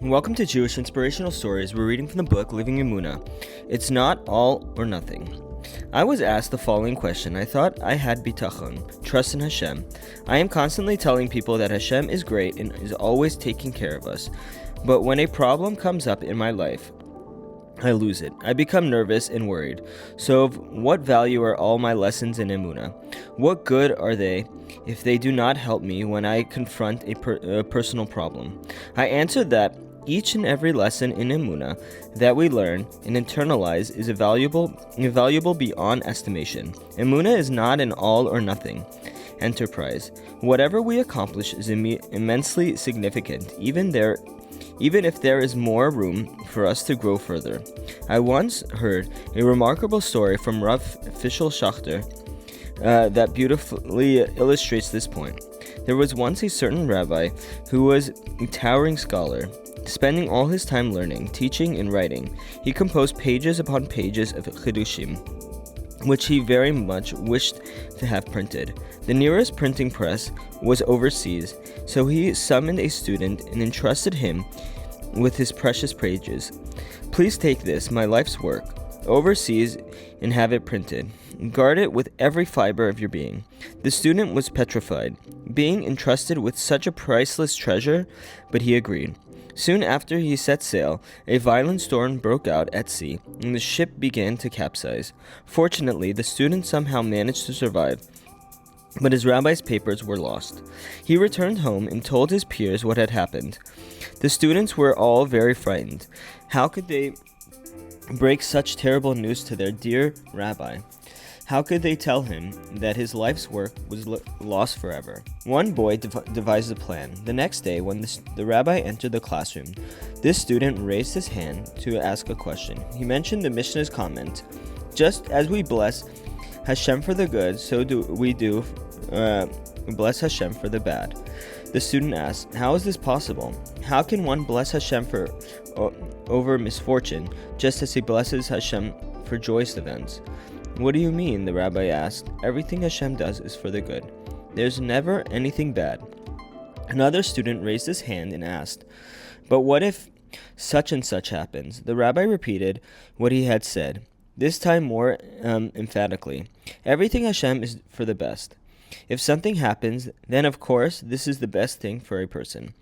Welcome to Jewish Inspirational Stories. We're reading from the book Living Emunah. It's not all or nothing. I was asked the following question. I thought I had bitachon, trust in Hashem. I am constantly telling people that Hashem is great and is always taking care of us. But when a problem comes up in my life, I lose it. I become nervous and worried. So of what value are all my lessons in Emunah? What good are they if they do not help me when I confront a personal problem? I answered that each and every lesson in Emunah that we learn and internalize is valuable beyond estimation. Emunah is not an all or nothing enterprise. Whatever we accomplish is immensely significant, even if there is more room for us to grow further. I once heard a remarkable story from Rav Fishel Schachter that beautifully illustrates this point. There was once a certain rabbi who was a towering scholar. Spending all his time learning, teaching, and writing, he composed pages upon pages of chidushim, which he very much wished to have printed. The nearest printing press was overseas, so he summoned a student and entrusted him with his precious pages. Please take this, my life's work, overseas and have it printed. Guard it with every fiber of your being. The student was petrified, being entrusted with such a priceless treasure, but he agreed. Soon after he set sail, a violent storm broke out at sea, and the ship began to capsize. Fortunately, the student somehow managed to survive, but his rabbi's papers were lost. He returned home and told his peers what had happened. The students were all very frightened. How could they break such terrible news to their dear rabbi? How could they tell him that his life's work was lost forever? One boy devised a plan. The next day, when the rabbi entered the classroom, this student raised his hand to ask a question. He mentioned the Mishnah's comment, "Just as we bless Hashem for the good, so do we bless Hashem for the bad." The student asked, "How is this possible? How can one bless Hashem over misfortune, just as he blesses Hashem for joyous events?" "What do you mean?" the rabbi asked. "Everything Hashem does is for the good. There's never anything bad." Another student raised his hand and asked, "But what if such and such happens?" The rabbi repeated what he had said, this time more emphatically. "Everything Hashem is for the best. If something happens, then of course this is the best thing for a person.